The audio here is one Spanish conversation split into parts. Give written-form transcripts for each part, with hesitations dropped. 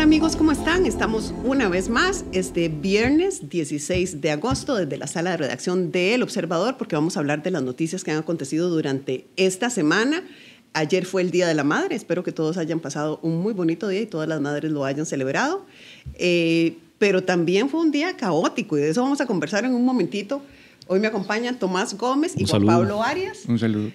amigos, ¿cómo están? Estamos una vez más este viernes 16 de agosto desde la sala de redacción de El Observador, porque vamos a hablar de las noticias que han acontecido durante esta semana. Ayer fue el Día de la Madre, espero que todos hayan pasado un muy bonito día y todas las madres lo hayan celebrado, pero también fue un día caótico y de eso vamos a conversar en un momentito. Hoy me acompañan Tomás Gómez y Juan Pablo Arias. Un saludo.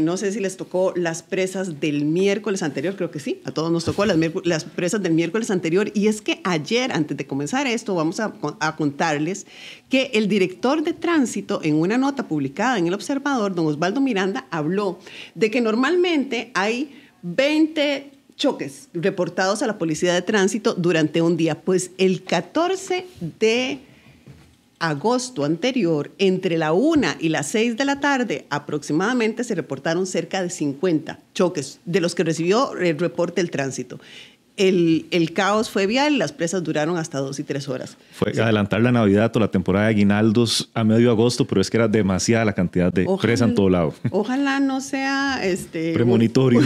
No sé si les tocó las presas del miércoles anterior, creo que sí, a todos nos tocó las presas del miércoles anterior. Y es que ayer, antes de comenzar esto, vamos a contarles que el director de tránsito, en una nota publicada en El Observador, don Osvaldo Miranda, habló de que normalmente hay 20 choques reportados a la policía de tránsito durante un día. Pues el 14 de agosto anterior, entre la 1 y las 6 de la tarde, aproximadamente se reportaron cerca de 50 choques, de los que recibió el reporte del tránsito. El caos fue vial, las presas duraron hasta 2 y 3 horas. Fue adelantar la Navidad o la temporada de aguinaldos a medio agosto, pero es que era demasiada la cantidad de presas en todo lado. Ojalá no sea premonitorio.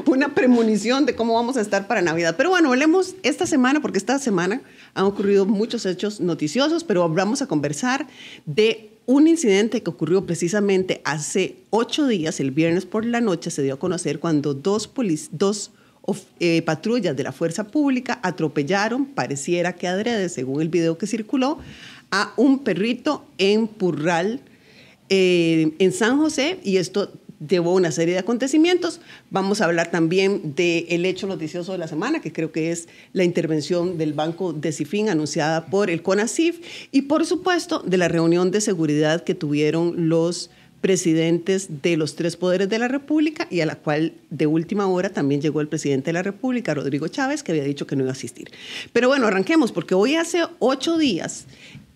Una premonición de cómo vamos a estar para Navidad. Pero bueno, hablemos esta semana, porque esta semana han ocurrido muchos hechos noticiosos, pero vamos a conversar de un incidente que ocurrió precisamente hace 8 días, el viernes por la noche, se dio a conocer cuando dos patrullas de la fuerza pública atropellaron, pareciera que adrede, según el video que circuló, a un perrito en Purral, en San José, y esto llevó una serie de acontecimientos. Vamos a hablar también del hecho noticioso de la semana, que creo que es la intervención del Banco de Cifin anunciada por el CONACYF, y por supuesto de la reunión de seguridad que tuvieron los presidentes de los 3 poderes de la República y a la cual de última hora también llegó el presidente de la República, Rodrigo Chávez, que había dicho que no iba a asistir. Pero bueno, arranquemos, porque hoy hace 8 días,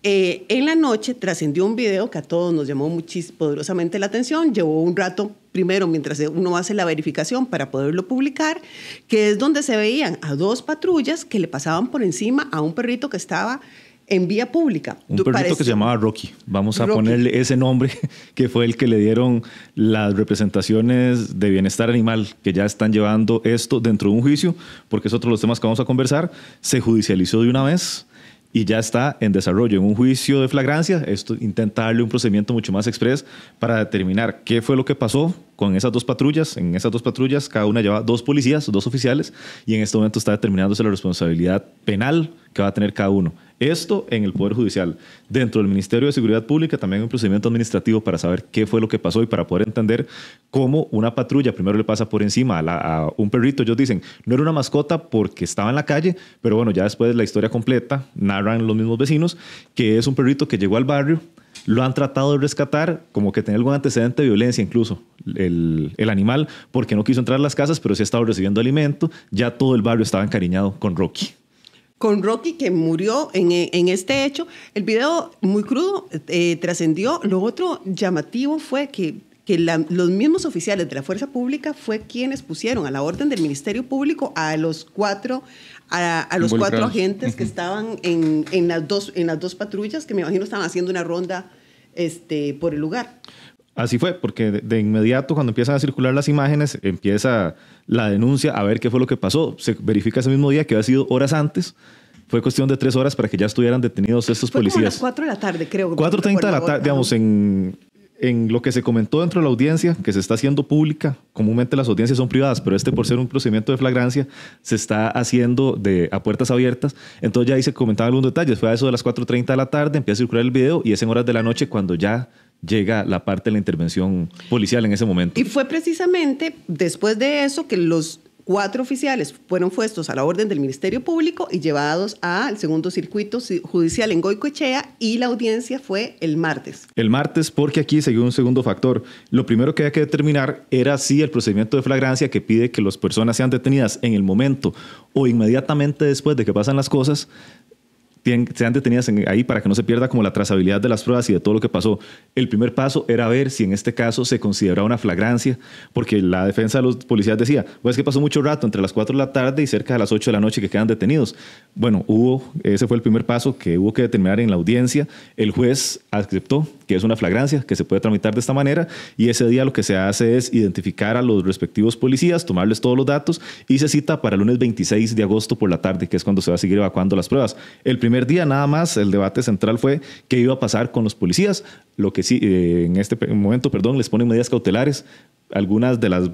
en la noche, trascendió un video que a todos nos llamó poderosamente la atención. Llevó un rato, primero, mientras uno hace la verificación para poderlo publicar, que es donde se veían a 2 patrullas que le pasaban por encima a un perrito que estaba en vía pública. Un perrito que se llamaba Rocky. Vamos a ponerle ese nombre, que fue el que le dieron las representaciones de bienestar animal, que ya están llevando esto dentro de un juicio, porque es otro de los temas que vamos a conversar. Se judicializó de una vez y ya está en desarrollo en un juicio de flagrancia. Esto intenta darle un procedimiento mucho más express para determinar qué fue lo que pasó con esas 2 patrullas. En esas 2 patrullas, cada una lleva 2 policías, 2 oficiales, y en este momento está determinándose la responsabilidad penal que va a tener cada uno. Esto en el Poder Judicial. Dentro del Ministerio de Seguridad Pública también hay un procedimiento administrativo para saber qué fue lo que pasó y para poder entender cómo una patrulla primero le pasa por encima a un perrito. Ellos dicen, no era una mascota porque estaba en la calle, pero bueno, ya después la historia completa narran los mismos vecinos que es un perrito que llegó al barrio, lo han tratado de rescatar, como que tenía algún antecedente de violencia incluso, el animal, porque no quiso entrar a las casas, pero sí ha estado recibiendo alimento. Ya todo el barrio estaba encariñado con Rocky. Con Rocky, que murió en este hecho. El video muy crudo trascendió. Lo otro llamativo fue que los mismos oficiales de la fuerza pública fue quienes pusieron a la orden del Ministerio Público a los 4 agentes que estaban en las dos patrullas, que me imagino estaban haciendo una ronda por el lugar. Así fue, porque de inmediato cuando empiezan a circular las imágenes, empieza la denuncia a ver qué fue lo que pasó. Se verifica ese mismo día que había sido horas antes. Fue cuestión de 3 horas para que ya estuvieran detenidos estos policías. Fue como a las 4 de la tarde, creo. 4:30 de la tarde, digamos, en lo que se comentó dentro de la audiencia, que se está haciendo pública. Comúnmente las audiencias son privadas, pero por ser un procedimiento de flagrancia, se está haciendo a puertas abiertas. Entonces ya ahí se comentaban algunos detalles. Fue a eso de las 4:30 de la tarde, empieza a circular el video y es en horas de la noche cuando ya llega la parte de la intervención policial en ese momento. Y fue precisamente después de eso que los 4 oficiales fueron puestos a la orden del Ministerio Público y llevados al segundo circuito judicial en Goicoechea, y la audiencia fue el martes. El martes, porque aquí se dio un segundo factor. Lo primero que había que determinar era si el procedimiento de flagrancia, que pide que las personas sean detenidas en el momento o inmediatamente después de que pasan las cosas, sean detenidas ahí para que no se pierda como la trazabilidad de las pruebas y de todo lo que pasó. El primer paso era ver si en este caso se consideraba una flagrancia, porque la defensa de los policías decía, pues es que pasó mucho rato, entre las 4 de la tarde y cerca de las 8 de la noche que quedan detenidos. Bueno, ese fue el primer paso que hubo que determinar en la audiencia. El juez aceptó que es una flagrancia, que se puede tramitar de esta manera, y ese día lo que se hace es identificar a los respectivos policías, tomarles todos los datos y se cita para el lunes 26 de agosto por la tarde, que es cuando se va a seguir evacuando las pruebas. El primer día nada más el debate central fue qué iba a pasar con los policías. Lo que sí, en este momento, les ponen medidas cautelares. Algunas de las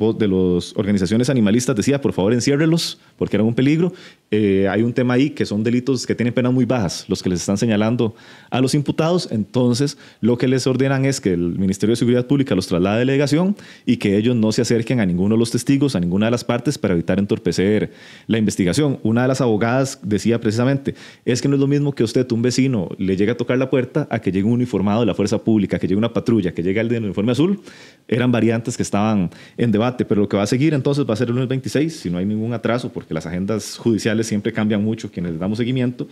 organizaciones animalistas decía, por favor, enciérrelos, porque eran un peligro. Hay un tema ahí que son delitos que tienen penas muy bajas, los que les están señalando a los imputados. Entonces, lo que les ordenan es que el Ministerio de Seguridad Pública los traslade a delegación y que ellos no se acerquen a ninguno de los testigos, a ninguna de las partes, para evitar entorpecer la investigación. Una de las abogadas decía precisamente, es que no es lo mismo que usted, un vecino, le llegue a tocar la puerta a que llegue un uniformado de la fuerza pública, que llegue una patrulla, que llegue el de uniforme azul. Eran variantes que estaban en debate, pero lo que va a seguir entonces va a ser el lunes 26, si no hay ningún atraso, porque las agendas judiciales siempre cambian mucho, quienes les damos seguimiento,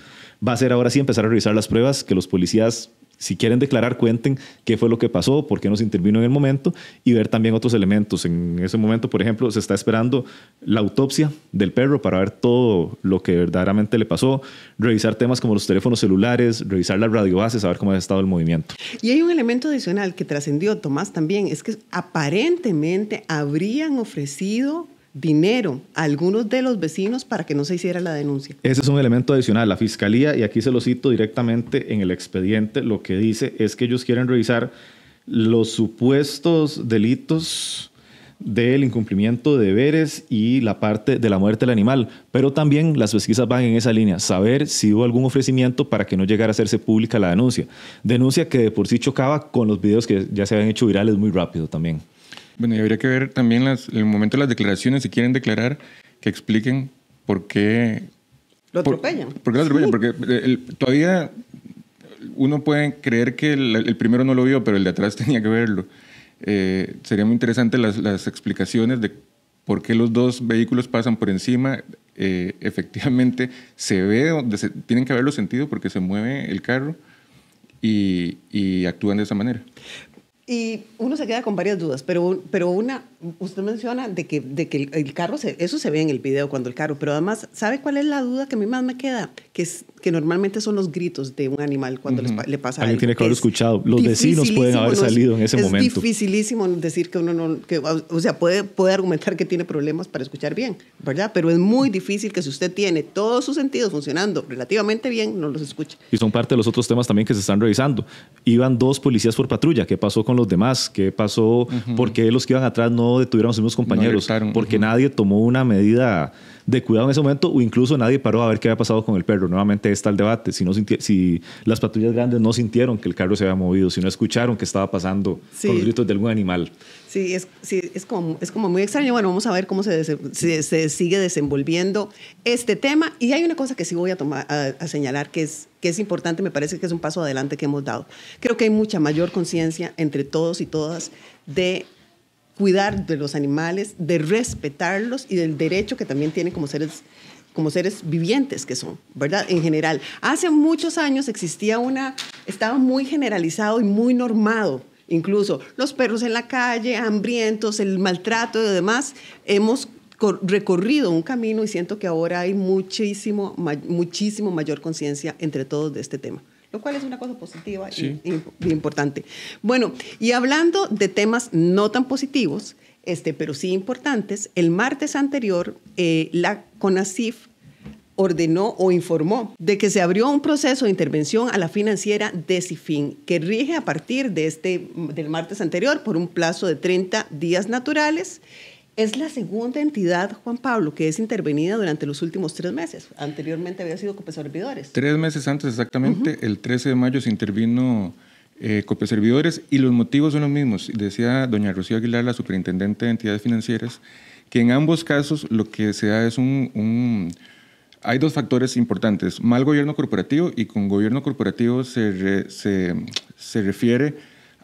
va a ser ahora sí empezar a revisar las pruebas, que los policías, si quieren declarar, cuenten qué fue lo que pasó, por qué no se intervino en el momento, y ver también otros elementos. En ese momento, por ejemplo, se está esperando la autopsia del perro para ver todo lo que verdaderamente le pasó, revisar temas como los teléfonos celulares, revisar las radiobases, a ver cómo ha estado el movimiento. Y hay un elemento adicional que trascendió, Tomás, también, es que aparentemente habrían ofrecido dinero a algunos de los vecinos para que no se hiciera la denuncia. Ese es un elemento adicional. La Fiscalía, y aquí se lo cito directamente en el expediente, lo que dice es que ellos quieren revisar los supuestos delitos del incumplimiento de deberes y la parte de la muerte del animal, pero también las pesquisas van en esa línea, saber si hubo algún ofrecimiento para que no llegara a hacerse pública la denuncia que de por sí chocaba con los videos que ya se habían hecho virales muy rápido también. Bueno, y habría que ver también el momento de las declaraciones, si quieren declarar, que expliquen por qué lo atropellan. ¿Por qué lo atropellan? Porque todavía uno puede creer que el primero no lo vio, pero el de atrás tenía que verlo. Sería muy interesante las explicaciones de por qué los dos vehículos pasan por encima. Efectivamente, se ve donde tienen que haberlo sentido porque se mueve el carro y actúan de esa manera. Y uno se queda con varias dudas, pero una, usted menciona de que el carro, eso se ve en el video cuando el carro, pero además, ¿sabe cuál es la duda que a mí más me queda? Que normalmente son los gritos de un animal cuando le pasa algo. Alguien tiene que haberlo escuchado. Los vecinos pueden haber salido en ese momento. Es dificilísimo decir que uno no, o sea, puede argumentar que tiene problemas para escuchar bien, ¿verdad? Pero es muy difícil que si usted tiene todos sus sentidos funcionando relativamente bien, no los escuche. Y son parte de los otros temas también que se están revisando. Iban 2 policías por patrulla. ¿Qué pasó con los demás? ¿Qué pasó? ¿Por qué los que iban atrás no detuvieron a sus mismos compañeros? No porque nadie tomó una medida de cuidado en ese momento, o incluso nadie paró a ver qué había pasado con el perro. Nuevamente está el debate. Si las patrullas grandes no sintieron que el carro se había movido, si no escucharon qué estaba pasando con los gritos de algún animal. Sí, es como muy extraño. Bueno, vamos a ver cómo se sigue desenvolviendo este tema. Y hay una cosa que sí voy a señalar que es importante, me parece que es un paso adelante que hemos dado. Creo que hay mucha mayor conciencia entre todos y todas de cuidar de los animales, de respetarlos y del derecho que también tienen como seres vivientes que son, ¿verdad? En general. Hace muchos años estaba muy generalizado y muy normado. Incluso los perros en la calle, hambrientos, el maltrato y demás. Hemos recorrido un camino y siento que ahora hay muchísimo mayor conciencia entre todos de este tema, lo cual es una cosa positiva y importante. Bueno, y hablando de temas no tan positivos, pero sí importantes, el martes anterior la CONACYF ordenó o informó de que se abrió un proceso de intervención a la financiera Decifin, que rige a partir del martes anterior por un plazo de 30 días naturales. Es la segunda entidad, Juan Pablo, que es intervenida durante los últimos 3 meses. Anteriormente había sido Copeservidores. 3 meses antes, exactamente, el 13 de mayo se intervino Copeservidores, y los motivos son los mismos. Decía doña Rocío Aguilar, la superintendente de entidades financieras, que en ambos casos lo que se da es hay 2 factores importantes: mal gobierno corporativo, y con gobierno corporativo se refiere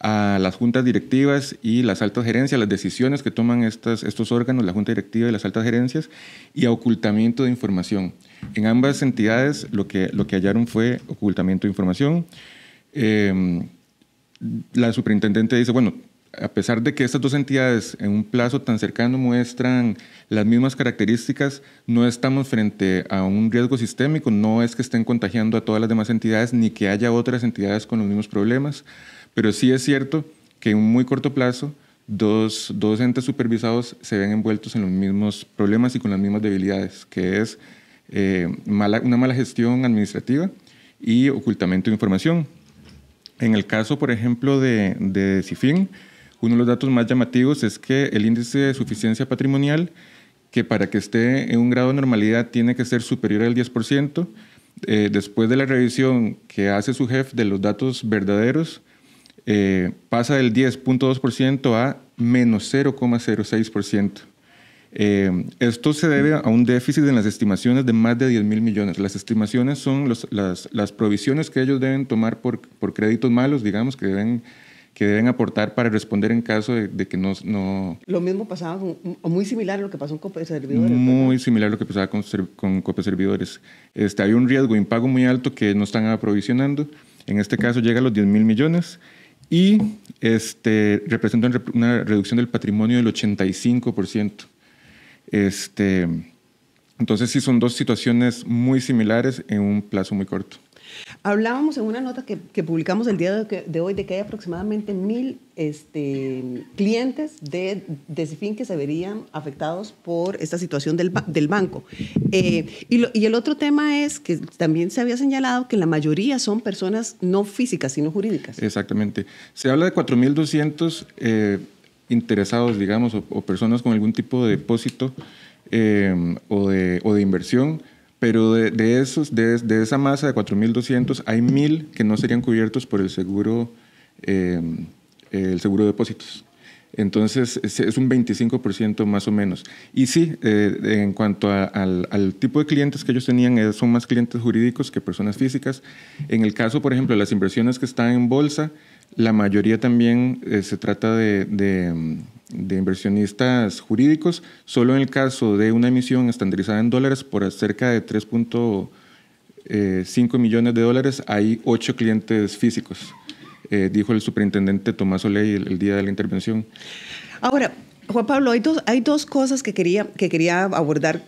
a las juntas directivas y las altas gerencias, las decisiones que toman estos órganos, la junta directiva y las altas gerencias, y a ocultamiento de información. En ambas entidades lo que hallaron fue ocultamiento de información. La superintendente dice, bueno, a pesar de que estas dos entidades en un plazo tan cercano muestran las mismas características, no estamos frente a un riesgo sistémico, no es que estén contagiando a todas las demás entidades ni que haya otras entidades con los mismos problemas, pero sí es cierto que en un muy corto plazo dos entes supervisados se ven envueltos en los mismos problemas y con las mismas debilidades, que es una mala gestión administrativa y ocultamiento de información. En el caso, por ejemplo, de CIFIN, uno de los datos más llamativos es que el índice de suficiencia patrimonial, que para que esté en un grado de normalidad tiene que ser superior al 10%, después de la revisión que hace su jefe de los datos verdaderos, pasa del 10.2% a menos 0,06%. Esto se debe a un déficit en las estimaciones de más de 10.000 millones. Las estimaciones son las provisiones que ellos deben tomar por créditos malos, digamos, que deben aportar para responder en caso de que no... Lo mismo pasaba o muy similar a lo que pasó con Copeservidores. Muy similar a lo que pasaba con Copeservidores. Hay un riesgo de impago muy alto que no están aprovisionando. En este caso llega a los 10.000 millones y representa una reducción del patrimonio del 85%. Entonces sí son dos situaciones muy similares en un plazo muy corto. Hablábamos en una nota que publicamos el día de hoy de que hay aproximadamente 1.000 clientes de CIFIN que se verían afectados por esta situación del banco. Y el otro tema es que también se había señalado que la mayoría son personas no físicas, sino jurídicas. Exactamente. Se habla de 4.200 interesados, digamos, o personas con algún tipo de depósito o de inversión, pero de esa masa de 4.200 hay 1.000 que no serían cubiertos por el seguro de depósitos. Entonces es un 25% más o menos. Y sí, en cuanto al tipo de clientes que ellos tenían, son más clientes jurídicos que personas físicas. En el caso, por ejemplo, de las inversiones que están en bolsa, la mayoría también se trata de inversionistas jurídicos. Solo en el caso de una emisión estandarizada en dólares por cerca de 3.5 millones de dólares, hay 8 clientes físicos, dijo el superintendente Tomás Oley el día de la intervención. Ahora, Juan Pablo, hay dos cosas que quería abordar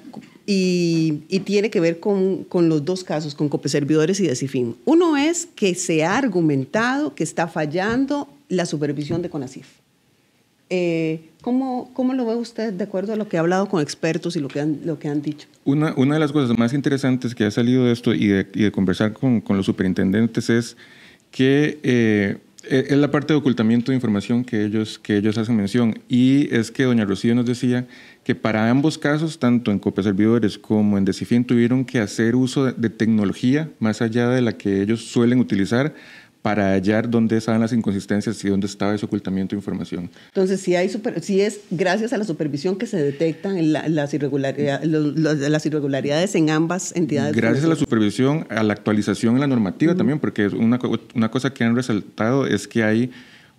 y tiene que ver con los dos casos, con Copeservidores y de CIFIN. Uno es que se ha argumentado que está fallando la supervisión de CONACYF. ¿Cómo lo ve usted de acuerdo a lo que ha hablado con expertos y lo que han dicho? Una de las cosas más interesantes que ha salido de esto y de conversar con los superintendentes es que es la parte de ocultamiento de información que ellos hacen mención, y es que doña Rocío nos decía que para ambos casos, tanto en Copeservidores como en CIFIN, tuvieron que hacer uso de tecnología más allá de la que ellos suelen utilizar para hallar dónde estaban las inconsistencias y dónde estaba ese ocultamiento de información. Entonces, si es gracias a la supervisión que se detectan las irregularidades en ambas entidades. Gracias a la supervisión, a la actualización en la normativa también, porque una cosa que han resaltado es que hay,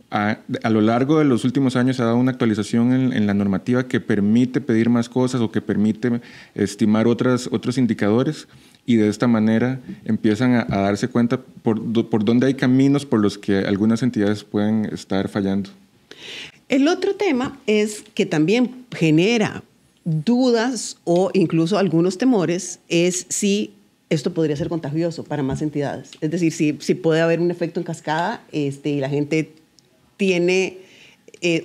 a lo largo de los últimos años se ha dado una actualización en la normativa que permite pedir más cosas o que permite estimar otros indicadores, y de esta manera empiezan a darse cuenta por dónde hay caminos por los que algunas entidades pueden estar fallando. El otro tema es que también genera dudas o incluso algunos temores, es si esto podría ser contagioso para más entidades. Es decir, si puede haber un efecto en cascada y la gente tiene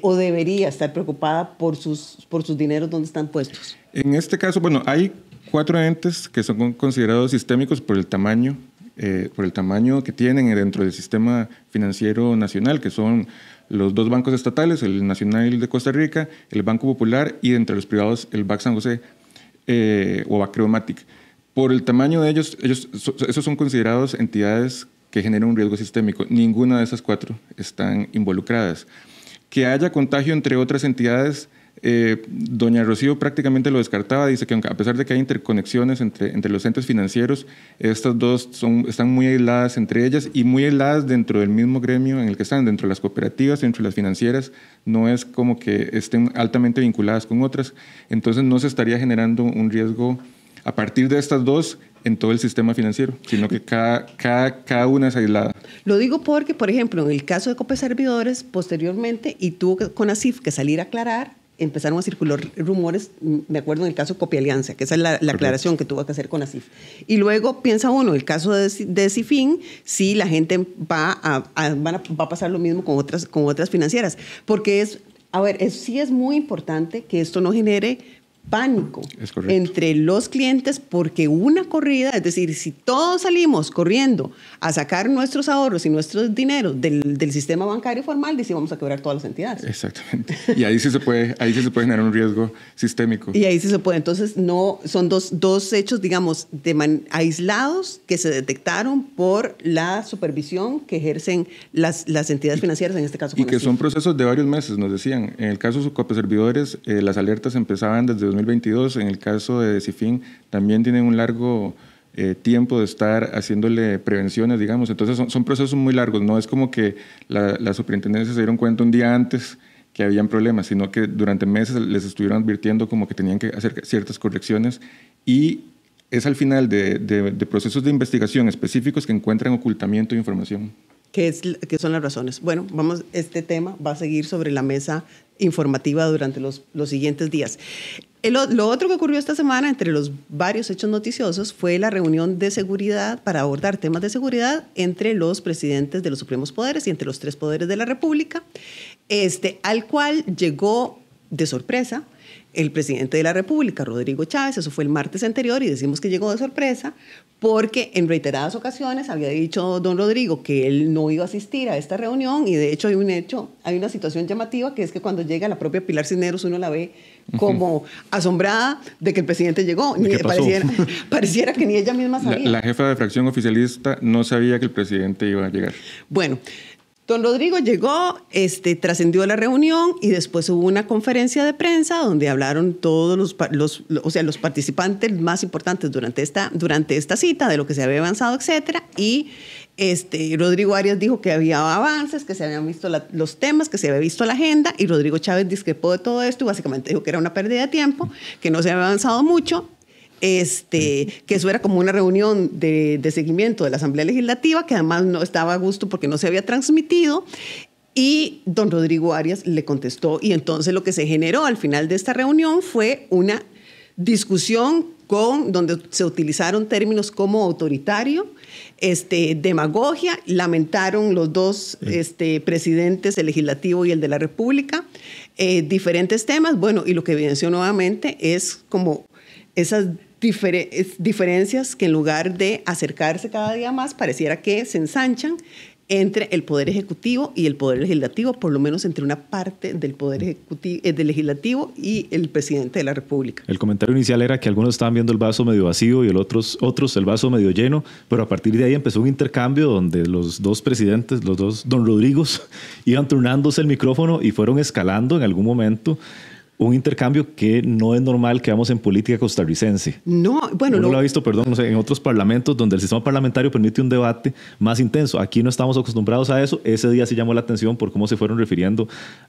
o debería estar preocupada por sus dineros donde están puestos. En este caso, bueno, hay 4 entes que son considerados sistémicos por el tamaño que tienen dentro del sistema financiero nacional, que son los 2 bancos estatales, el Nacional de Costa Rica, el Banco Popular, y entre los privados el BAC San José o Bacreomatic. Por el tamaño de ellos, esos son considerados entidades que generan un riesgo sistémico. Ninguna de esas 4 están involucradas. Que haya contagio entre otras entidades Doña Rocío prácticamente lo descartaba, dice que a pesar de que hay interconexiones entre los entes financieros, estas dos están muy aisladas entre ellas y muy aisladas dentro del mismo gremio en el que están, dentro de las cooperativas, dentro de las financieras, no es como que estén altamente vinculadas con otras, entonces no se estaría generando un riesgo a partir de estas dos en todo el sistema financiero, sino que cada una es aislada. Lo digo porque, por ejemplo, en el caso de Copeservidores, posteriormente, y tuvo CONACYF que salir a aclarar, empezaron a circular rumores, me acuerdo en el caso Copialianza, que esa es la aclaración que tuvo que hacer CONACYF. Y luego piensa uno, el caso de CIFIN, sí, la gente va a pasar lo mismo con otras financieras, porque sí es muy importante que esto no genere pánico entre los clientes, porque una corrida, es decir, si todos salimos corriendo a sacar nuestros ahorros y nuestros dineros del sistema bancario formal, decimos vamos a quebrar todas las entidades. Exactamente. Y ahí sí se puede generar un riesgo sistémico. Y ahí sí se puede. Entonces, no, son dos hechos, digamos, aislados que se detectaron por la supervisión que ejercen las entidades financieras, en este caso. Y que son procesos de varios meses, nos decían. En el caso de Copeservidores, las alertas empezaban desde 2022. En el caso de CIFIN también tienen un largo tiempo de estar haciéndole prevenciones, digamos. Entonces son procesos muy largos. No es como que la superintendencia se dieron cuenta un día antes que habían problemas, sino que durante meses les estuvieron advirtiendo como que tenían que hacer ciertas correcciones, y es al final de procesos de investigación específicos que encuentran ocultamiento de información. ¿Qué son las razones? Bueno, este tema va a seguir sobre la mesa informativa durante los siguientes días. Lo otro que ocurrió esta semana, entre los varios hechos noticiosos, fue la reunión de seguridad para abordar temas de seguridad entre los presidentes de los supremos poderes y entre los tres poderes de la República, al cual llegó de sorpresa el presidente de la República, Rodrigo Chávez. Eso fue el martes anterior y decimos que llegó de sorpresa porque en reiteradas ocasiones había dicho don Rodrigo que él no iba a asistir a esta reunión, y de hecho hay una situación llamativa, que es que cuando llega la propia Pilar Cisneros uno la ve como asombrada de que el presidente llegó. Pareciera que ni ella misma sabía. La jefa de fracción oficialista no sabía que el presidente iba a llegar. Bueno, don Rodrigo llegó, trascendió la reunión y después hubo una conferencia de prensa donde hablaron todos los participantes más importantes durante esta cita, de lo que se había avanzado, etcétera. Y Rodrigo Arias dijo que había avances, que se habían visto los temas, que se había visto la agenda, y Rodrigo Chávez discrepó de todo esto y básicamente dijo que era una pérdida de tiempo, que no se había avanzado mucho. Que eso era como una reunión de seguimiento de la Asamblea Legislativa, que además no estaba a gusto porque no se había transmitido, y don Rodrigo Arias le contestó, y entonces lo que se generó al final de esta reunión fue una discusión donde se utilizaron términos como autoritario, demagogia. Lamentaron los dos presidentes, el legislativo y el de la República, diferentes temas. Bueno, y lo que evidenció nuevamente es como esas diferencias que, en lugar de acercarse cada día más, pareciera que se ensanchan entre el Poder Ejecutivo y el Poder Legislativo, por lo menos entre una parte del Poder Ejecutivo, del Legislativo, y el Presidente de la República. El comentario inicial era que algunos estaban viendo el vaso medio vacío y otros el vaso medio lleno, pero a partir de ahí empezó un intercambio donde los dos presidentes, los dos don Rodrigos, iban turnándose el micrófono y fueron escalando en algún momento un intercambio que no es normal que veamos en política costarricense. No, bueno, uno lo ha visto, en otros parlamentos donde el sistema parlamentario permite un debate más intenso. Aquí no estamos acostumbrados a eso. Ese día sí llamó la atención por cómo se fueron refiriendo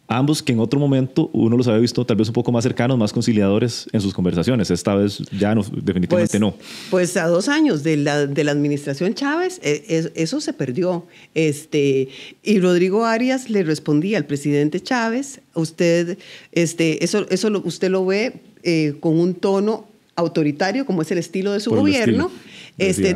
ambos, que en otro momento uno los había visto tal vez un poco más cercanos, más conciliadores en sus conversaciones. Esta vez ya no, definitivamente no. Pues a 2 años de la administración Chávez, eso se perdió. Y Rodrigo Arias le respondía al presidente Chávez: usted, usted lo ve con un tono autoritario, como es el estilo de su gobierno, desde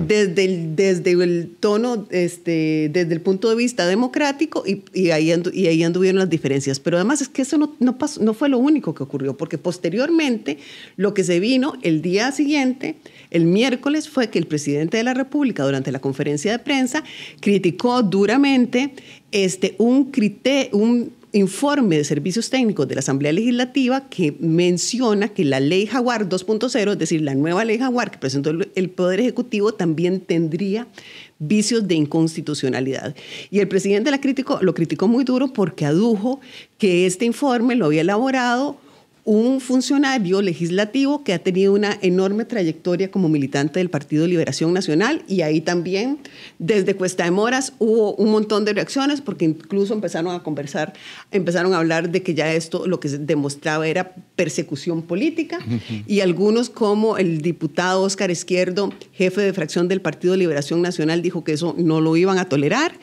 el tono, desde el punto de vista democrático, y ahí anduvieron las diferencias. Pero además es que eso no fue lo único que ocurrió, porque posteriormente lo que se vino el día siguiente, el miércoles, fue que el presidente de la República, durante la conferencia de prensa, criticó duramente un informe de servicios técnicos de la Asamblea Legislativa que menciona que la ley Jaguar 2.0, es decir, la nueva ley Jaguar que presentó el Poder Ejecutivo, también tendría vicios de inconstitucionalidad. Y el presidente lo criticó muy duro porque adujo que este informe lo había elaborado un funcionario legislativo que ha tenido una enorme trayectoria como militante del Partido de Liberación Nacional, y ahí también desde Cuesta de Moras hubo un montón de reacciones porque incluso empezaron a conversar, empezaron a hablar de que ya esto lo que se demostraba era persecución política, y algunos como el diputado Óscar Izquierdo, jefe de fracción del Partido de Liberación Nacional, dijo que eso no lo iban a tolerar.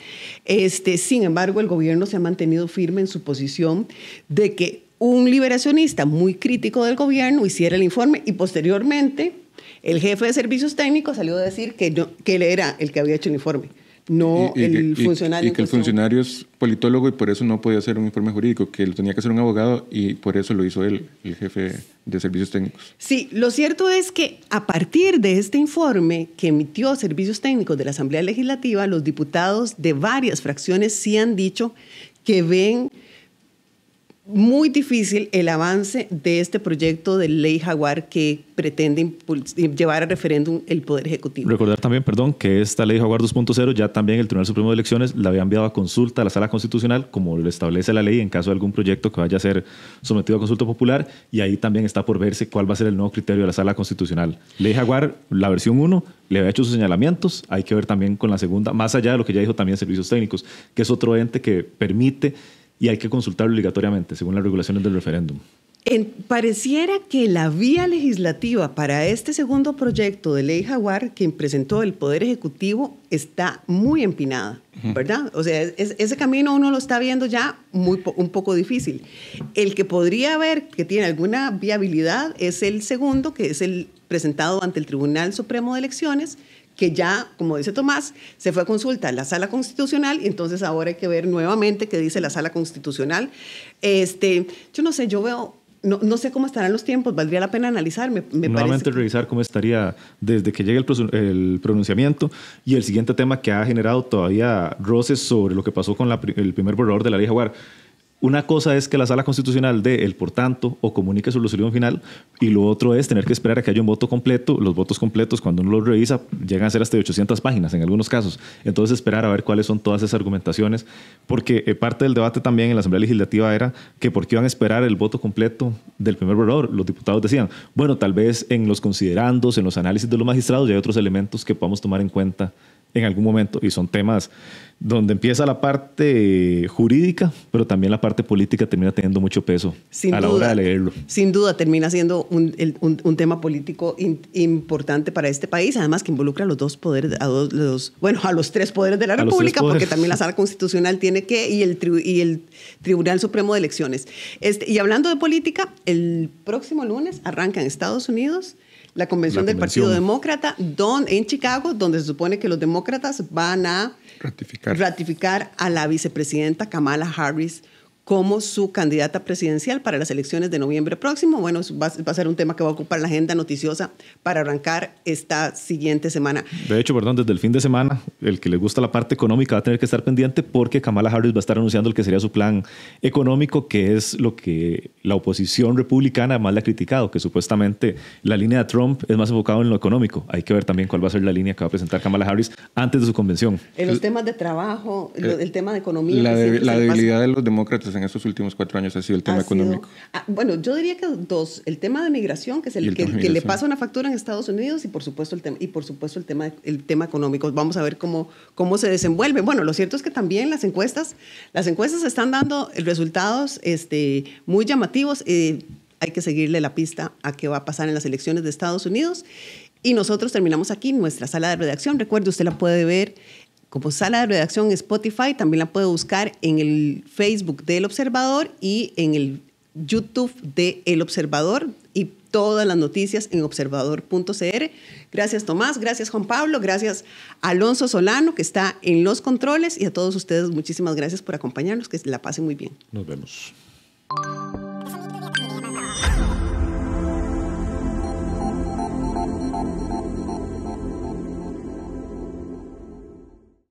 Sin embargo, el gobierno se ha mantenido firme en su posición de que un liberacionista muy crítico del gobierno hiciera el informe, y posteriormente el jefe de servicios técnicos salió a decir que él era el que había hecho el informe, no el funcionario. Y que el funcionario es politólogo y por eso no podía hacer un informe jurídico, que lo tenía que hacer un abogado, y por eso lo hizo él, el jefe de servicios técnicos. Sí, lo cierto es que a partir de este informe que emitió Servicios Técnicos de la Asamblea Legislativa, los diputados de varias fracciones sí han dicho que ven muy difícil el avance de este proyecto de ley Jaguar que pretende llevar a referéndum el Poder Ejecutivo. Recordar también, perdón, que esta ley Jaguar 2.0 ya también el Tribunal Supremo de Elecciones la había enviado a consulta a la Sala Constitucional, como lo establece la ley en caso de algún proyecto que vaya a ser sometido a consulta popular, y ahí también está por verse cuál va a ser el nuevo criterio de la Sala Constitucional. Ley Jaguar, la versión 1, le había hecho sus señalamientos, hay que ver también con la segunda, más allá de lo que ya dijo también Servicios Técnicos, que es otro ente que permite y hay que consultarlo obligatoriamente, según las regulaciones del referéndum. Pareciera que la vía legislativa para este segundo proyecto de ley Jaguar que presentó el Poder Ejecutivo está muy empinada, ¿verdad? O sea, ese camino uno lo está viendo ya un poco difícil. El que podría ver que tiene alguna viabilidad es el segundo, que es el presentado ante el Tribunal Supremo de Elecciones, que ya, como dice Tomás, se fue a consulta a la Sala Constitucional, y entonces ahora hay que ver nuevamente qué dice la Sala Constitucional. Yo no sé, yo veo, no sé cómo estarán los tiempos, valdría la pena analizar. Nuevamente parece revisar cómo estaría desde que llegue el pronunciamiento, y el siguiente tema que ha generado todavía roces sobre lo que pasó con el primer borrador de la ley Jaguar. Una cosa es que la Sala Constitucional dé el por tanto o comunique su resolución final, y lo otro es tener que esperar a que haya un voto completo. Los votos completos, cuando uno los revisa, llegan a ser hasta de 800 páginas en algunos casos. Entonces, esperar a ver cuáles son todas esas argumentaciones, porque parte del debate también en la Asamblea Legislativa era que por qué iban a esperar el voto completo del primer borrador. Los diputados decían, bueno, tal vez en los considerandos, en los análisis de los magistrados, ya hay otros elementos que podamos tomar en cuenta en algún momento, y son temas donde empieza la parte jurídica, pero también la parte política termina teniendo mucho peso a la hora de leerlo. Sin duda, termina siendo un tema político importante para este país, además que involucra a los dos poderes, a los tres poderes de la República, porque también la Sala Constitucional tiene que, y el Tribunal Supremo de Elecciones. Y hablando de política, el próximo lunes arranca en Estados Unidos la convención del Partido Demócrata en Chicago, donde se supone que los demócratas van a ratificar a la vicepresidenta Kamala Harris como su candidata presidencial para las elecciones de noviembre próximo. Bueno, va a ser un tema que va a ocupar la agenda noticiosa para arrancar esta siguiente semana. De hecho, perdón, desde el fin de semana, el que le gusta la parte económica va a tener que estar pendiente, porque Kamala Harris va a estar anunciando el que sería su plan económico, que es lo que la oposición republicana más le ha criticado, que supuestamente la línea de Trump es más enfocada en lo económico. Hay que ver también cuál va a ser la línea que va a presentar Kamala Harris antes de su convención. En los temas de trabajo, el tema de economía. La debilidad de los demócratas en estos últimos 4 años ha sido el tema económico. Bueno, yo diría que dos. El tema de migración, que es el que le pasa una factura en Estados Unidos, y por supuesto el tema económico. Vamos a ver cómo se desenvuelve. Bueno, lo cierto es que también las encuestas están dando resultados muy llamativos. Hay que seguirle la pista a qué va a pasar en las elecciones de Estados Unidos. Y nosotros terminamos aquí nuestra sala de redacción. Recuerde, usted la puede ver como Sala de Redacción en Spotify, también la puede buscar en el Facebook de El Observador y en el YouTube de El Observador, y todas las noticias en observador.cr. Gracias, Tomás, gracias, Juan Pablo, gracias Alonso Solano, que está en los controles, y a todos ustedes muchísimas gracias por acompañarnos, que la pasen muy bien. Nos vemos.